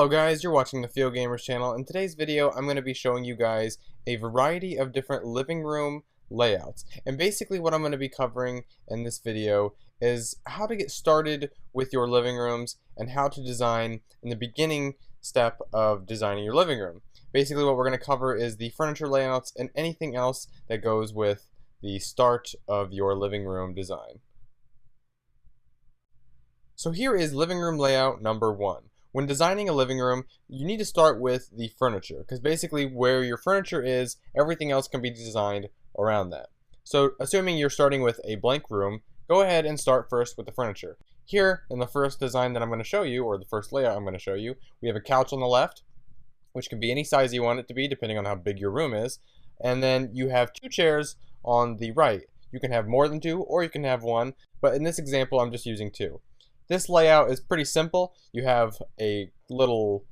Hello guys, you're watching the Field Gamers channel. In today's video, I'm going to be showing you guys a variety of different living room layouts. And basically what I'm going to be covering in this video is how to get started with your living rooms and how to design in the beginning step of designing your living room. Basically what we're going to cover is the furniture layouts and anything else that goes with the start of your living room design. So here is living room layout number 1. When designing a living room, you need to start with the furniture, because basically where your furniture is, everything else can be designed around that. So assuming you're starting with a blank room, go ahead and start first with the furniture. Here in the first design that I'm going to show you, or the first layout I'm going to show you, we have a couch on the left, which can be any size you want it to be depending on how big your room is. And then you have 2 chairs on the right. You can have more than 2 or you can have 1, but in this example I'm just using 2. This layout is pretty simple. You have a little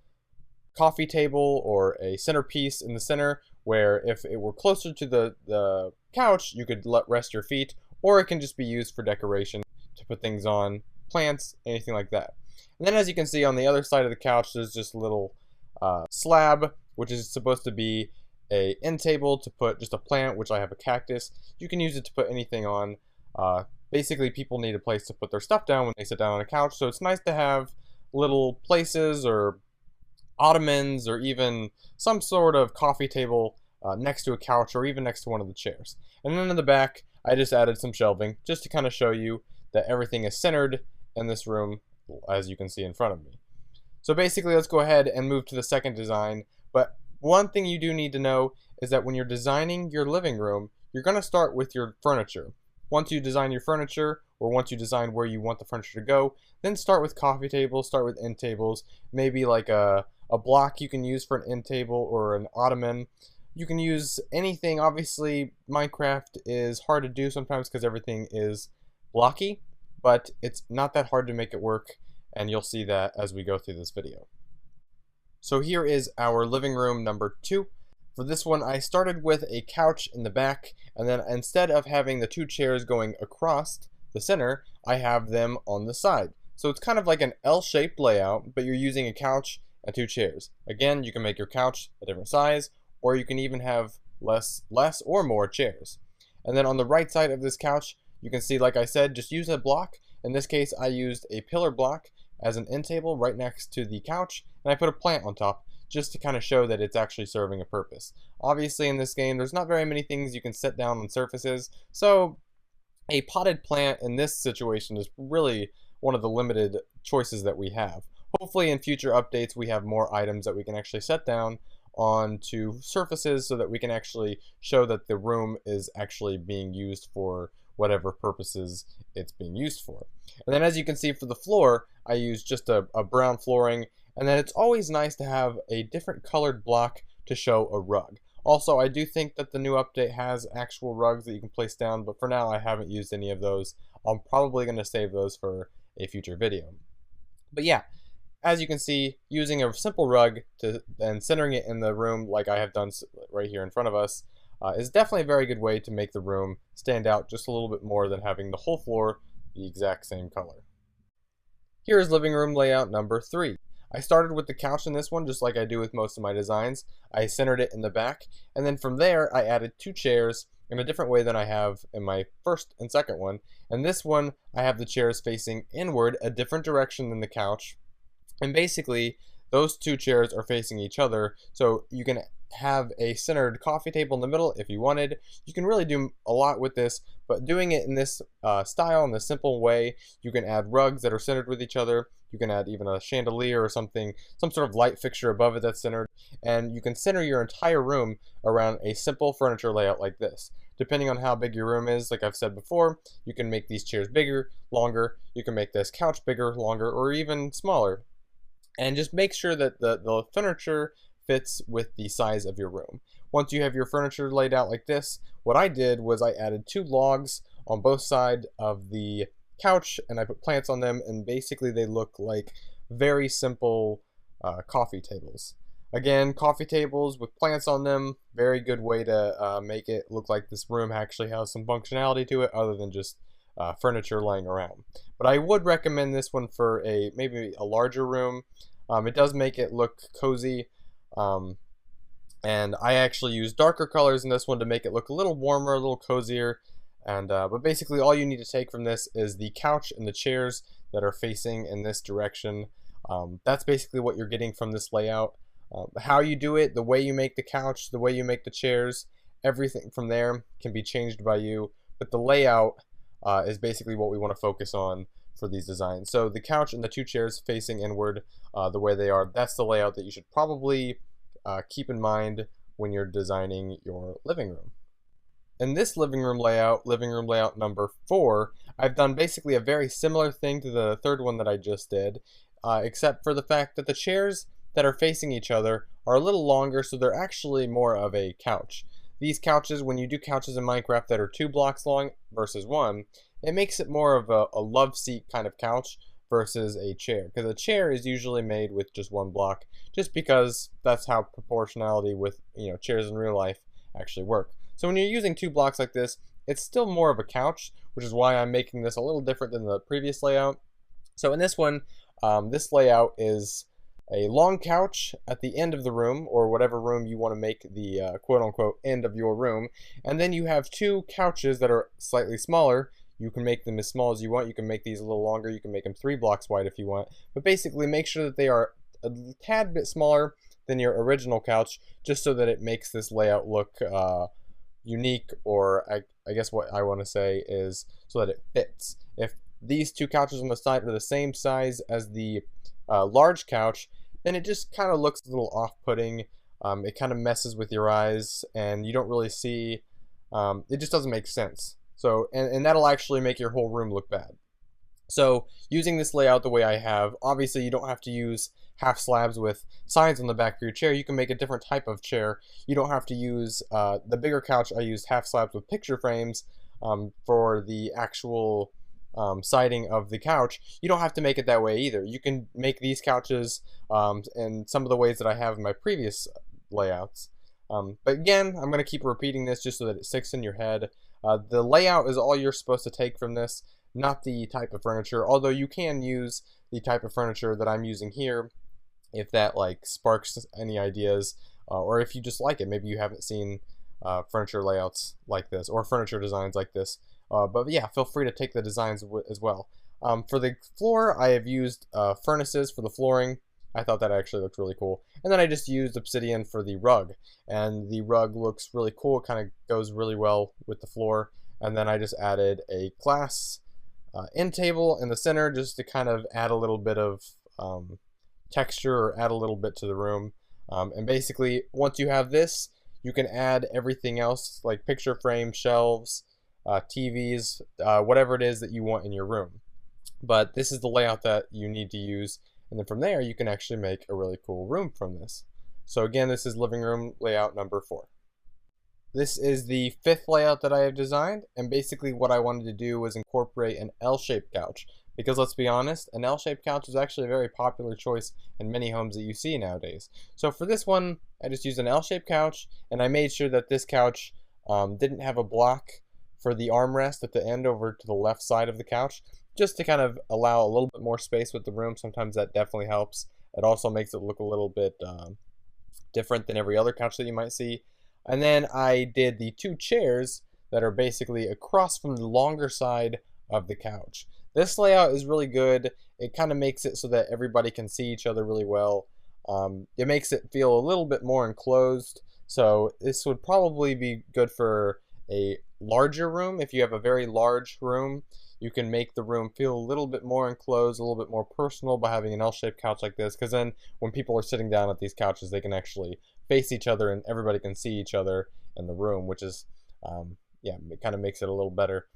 coffee table or a centerpiece in the center where if it were closer to the couch, you could rest your feet, or it can just be used for decoration to put things on, plants, anything like that. And then as you can see on the other side of the couch, there's just a little slab, which is supposed to be a end table to put just a plant, which I have a cactus. You can use it to put anything on. Basically, people need a place to put their stuff down when they sit down on a couch, so it's nice to have little places or ottomans or even some sort of coffee table next to a couch or even next to one of the chairs. And then in the back, I just added some shelving just to kind of show you that everything is centered in this room, as you can see in front of me. So basically, let's go ahead and move to the second design. But one thing you do need to know is that when you're designing your living room, you're going to start with your furniture. Once you design your furniture, or once you design where you want the furniture to go, then start with coffee tables, start with end tables, maybe like a block you can use for an end table or an ottoman. You can use anything. Obviously, Minecraft is hard to do sometimes because everything is blocky, but it's not that hard to make it work, and you'll see that as we go through this video. So here is our living room number 2. For this one, I started with a couch in the back, and then instead of having the 2 chairs going across the center, I have them on the side. So it's kind of like an L-shaped layout, but you're using a couch and 2 chairs. Again, you can make your couch a different size, or you can even have less or more chairs. And then on the right side of this couch, you can see, like I said, just use a block. In this case, I used a pillar block as an end table right next to the couch, and I put a plant on top, just to kind of show that it's actually serving a purpose. Obviously in this game there's not very many things you can set down on surfaces, so a potted plant in this situation is really one of the limited choices that we have. Hopefully in future updates we have more items that we can actually set down onto surfaces so that we can actually show that the room is actually being used for whatever purposes it's being used for. And then as you can see for the floor, I used just a brown flooring. And then it's always nice to have a different colored block to show a rug. Also, I do think that the new update has actual rugs that you can place down, but for now I haven't used any of those. I'm probably going to save those for a future video. But yeah, as you can see, using a simple rug and centering it in the room like I have done right here in front of us is definitely a very good way to make the room stand out just a little bit more than having the whole floor the exact same color. Here is living room layout number 3. I started with the couch in this one just like I do with most of my designs. I centered it in the back, and then from there I added 2 chairs in a different way than I have in my first and second one. And this one I have the chairs facing inward, a different direction than the couch. And basically those 2 chairs are facing each other, so you can have a centered coffee table in the middle if you wanted. You can really do a lot with this, but doing it in this style, in this simple way, you can add rugs that are centered with each other. You can add even a chandelier or something, some sort of light fixture above it that's centered, and you can center your entire room around a simple furniture layout like this. Depending on how big your room is, like I've said before, you can make these chairs bigger, longer, you can make this couch bigger, longer, or even smaller. And just make sure that the furniture fits with the size of your room. Once you have your furniture laid out like this, what I did was I added 2 logs on both sides of the couch and I put plants on them, and basically they look like very simple coffee tables. Again, coffee tables with plants on them, very good way to make it look like this room actually has some functionality to it other than just furniture laying around. But I would recommend this one for maybe a larger room. It does make it look cozy. And I actually use darker colors in this one to make it look a little warmer, a little cozier. And but basically all you need to take from this is the couch and the chairs that are facing in this direction. That's basically what you're getting from this layout. How you do it, the way you make the couch, the way you make the chairs, everything from there can be changed by you. But the layout is basically what we want to focus on for these designs. So the couch and the two chairs facing inward, the way they are, that's the layout that you should probably keep in mind when you're designing your living room. In this living room layout number 4, I've done basically a very similar thing to the third one that I just did, except for the fact that the chairs that are facing each other are a little longer, so they're actually more of a couch. These couches, when you do couches in Minecraft that are 2 blocks long versus 1, it makes it more of a love seat kind of couch versus a chair, because a chair is usually made with just 1 block, just because that's how proportionality with chairs in real life actually work. So when you're using 2 blocks like this, it's still more of a couch, which is why I'm making this a little different than the previous layout. So in this one, this layout is a long couch at the end of the room, or whatever room you want to make the quote-unquote end of your room, and then you have 2 couches that are slightly smaller. You can make them as small as you want. You can make these a little longer. You can make them 3 blocks wide if you want, but basically make sure that they are a tad bit smaller than your original couch, just so that it makes this layout look unique, or I guess what I want to say is so that it fits. If these 2 couches on the side are the same size as the large couch, then it just kind of looks a little off-putting. It kind of messes with your eyes, and you don't really see, it just doesn't make sense. So, and that'll actually make your whole room look bad. So using this layout the way I have, obviously you don't have to use half slabs with signs on the back of your chair. You can make a different type of chair. You don't have to use the bigger couch. I used half slabs with picture frames for the actual siding of the couch. You don't have to make it that way either. You can make these couches in some of the ways that I have in my previous layouts. But again, I'm going to keep repeating this just so that it sticks in your head. The layout is all you're supposed to take from this, not the type of furniture, although you can use the type of furniture that I'm using here if that sparks any ideas, or if you just like it. Maybe you haven't seen furniture layouts like this or furniture designs like this, but yeah, feel free to take the designs as well. For the floor, I have used furnaces for the flooring. I thought that actually looked really cool. And then I just used obsidian for the rug, and the rug looks really cool. It kind of goes really well with the floor. And then I just added a glass end table in the center, just to kind of add a little bit of texture, or add a little bit to the room. And basically, once you have this, you can add everything else, like picture frames, shelves, TVs, whatever it is that you want in your room. But this is the layout that you need to use, and then from there you can actually make a really cool room from this. So again, this is living room layout number 4. This is the 5th layout that I have designed, and basically what I wanted to do was incorporate an L-shaped couch, because let's be honest, an L-shaped couch is actually a very popular choice in many homes that you see nowadays. So for this one, I just used an L-shaped couch, and I made sure that this couch didn't have a block for the armrest at the end over to the left side of the couch, just to kind of allow a little bit more space with the room. Sometimes that definitely helps. It also makes it look a little bit different than every other couch that you might see. And then I did the 2 chairs that are basically across from the longer side of the couch. This layout is really good. It kind of makes it so that everybody can see each other really well. It makes it feel a little bit more enclosed. So this would probably be good for a larger room. If you have a very large room, you can make the room feel a little bit more enclosed, a little bit more personal by having an L-shaped couch like this, because then when people are sitting down at these couches, they can actually face each other and everybody can see each other in the room, which is yeah, it kind of makes it a little better.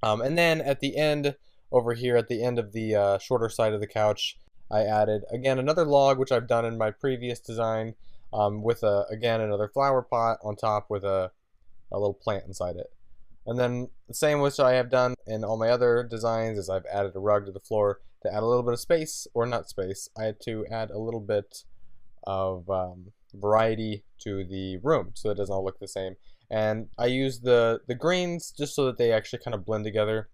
And then at the end, over here at the end of the shorter side of the couch, I added again another log, which I've done in my previous design, with again another flower pot on top with a little plant inside it. And then the same which I have done in all my other designs is I've added a rug to the floor to add a little bit of space, or not space, I had to add a little bit of variety to the room so it doesn't all look the same. And I use the greens just so that they actually kind of blend together.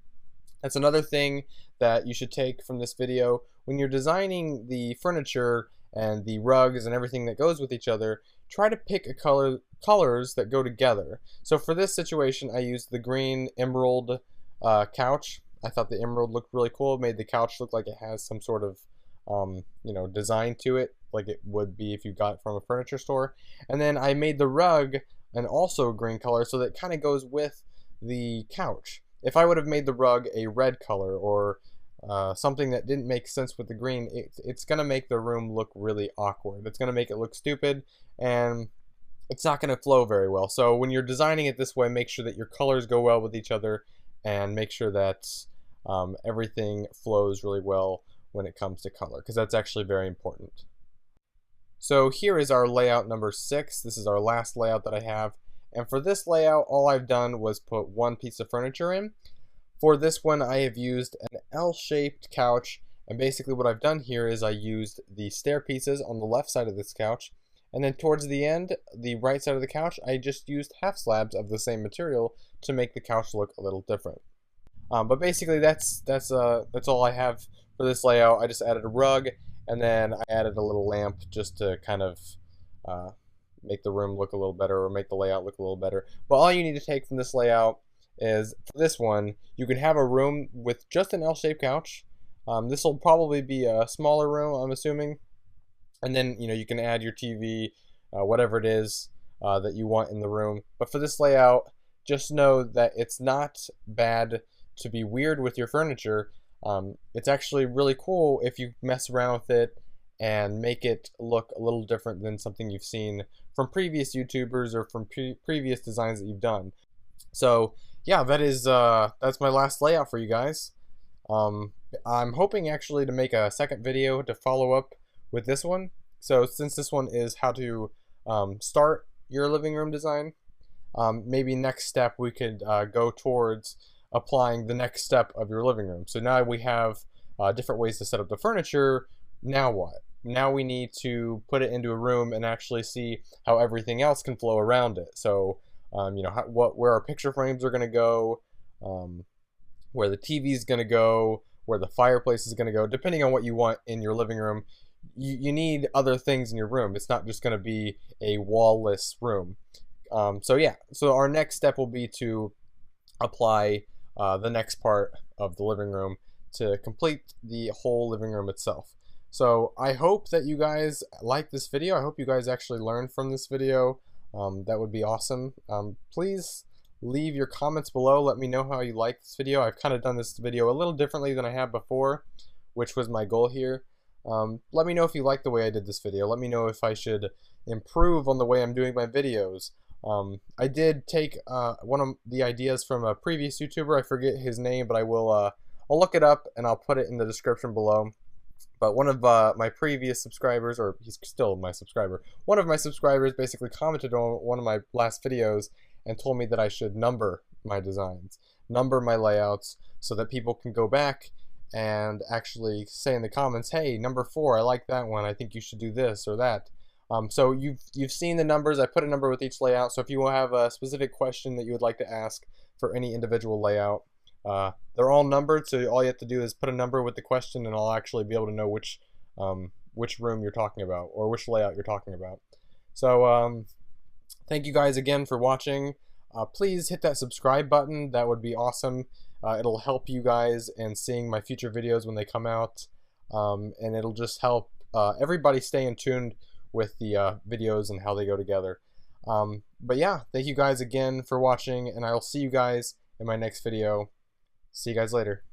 That's another thing that you should take from this video. when you're designing the furniture and the rugs and everything that goes with each other, try to pick colors that go together. So for this situation, I used the green emerald couch. I thought the emerald looked really cool. It made the couch look like it has some sort of design to it, like it would be if you got it from a furniture store. And then I made the rug an also green color, so that kind of goes with the couch. If I would have made the rug a red color or something that didn't make sense with the green, it's going to make the room look really awkward. It's going to make it look stupid, and it's not going to flow very well. So when you're designing it this way, make sure that your colors go well with each other, and make sure that everything flows really well when it comes to color, because that's actually very important. So here is our layout number 6. This is our last layout that I have. And for this layout, all I've done was put one piece of furniture in. For this one, I have used an L-shaped couch, and basically what I've done here is I used the stair pieces on the left side of this couch, and then towards the end, the right side of the couch, I just used half slabs of the same material to make the couch look a little different. But basically that's all I have for this layout. I just added a rug, and then I added a little lamp just to kind of make the room look a little better, or make the layout look a little better. But all you need to take from this layout is, for this one, you can have a room with just an L-shaped couch. This will probably be a smaller room, I'm assuming. And then you can add your TV, whatever it is that you want in the room. But for this layout, just know that it's not bad to be weird with your furniture. It's actually really cool if you mess around with it and make it look a little different than something you've seen from previous YouTubers or from previous designs that you've done. So yeah, that's my last layout for you guys. I'm hoping actually to make a second video to follow up with this one. So since this one is how to start your living room design, maybe next step we could go towards applying the next step of your living room. So now we have different ways to set up the furniture. Now what? Now we need to put it into a room and actually see how everything else can flow around it. So where our picture frames are going to go, where the TV is going to go, where the fireplace is going to go. Depending on what you want in your living room, you need other things in your room. It's not just going to be a wall-less room. So yeah, so our next step will be to apply the next part of the living room to complete the whole living room itself. So I hope that you guys like this video. I hope you guys actually learned from this video. That would be awesome. Please leave your comments below. Let me know how you like this video. I've kind of done this video a little differently than I have before, which was my goal here. Let me know if you like the way I did this video. Let me know if I should improve on the way I'm doing my videos. I did take one of the ideas from a previous YouTuber. I forget his name, but I'll look it up and I'll put it in the description below. But one of my previous subscribers, or he's still my subscriber, one of my subscribers basically commented on one of my last videos and told me that I should number my designs, number my layouts, so that people can go back and actually say in the comments, hey, number 4, I like that one, I think you should do this or that. So you've seen the numbers. I put a number with each layout, so if you have a specific question that you would like to ask for any individual layout, they're all numbered, so all you have to do is put a number with the question, and I'll actually be able to know which room you're talking about, or which layout you're talking about. So thank you guys again for watching. Please hit that subscribe button. That would be awesome. It'll help you guys in seeing my future videos when they come out, and it'll just help everybody stay in tune with the videos and how they go together. But yeah, thank you guys again for watching, and I'll see you guys in my next video. See you guys later.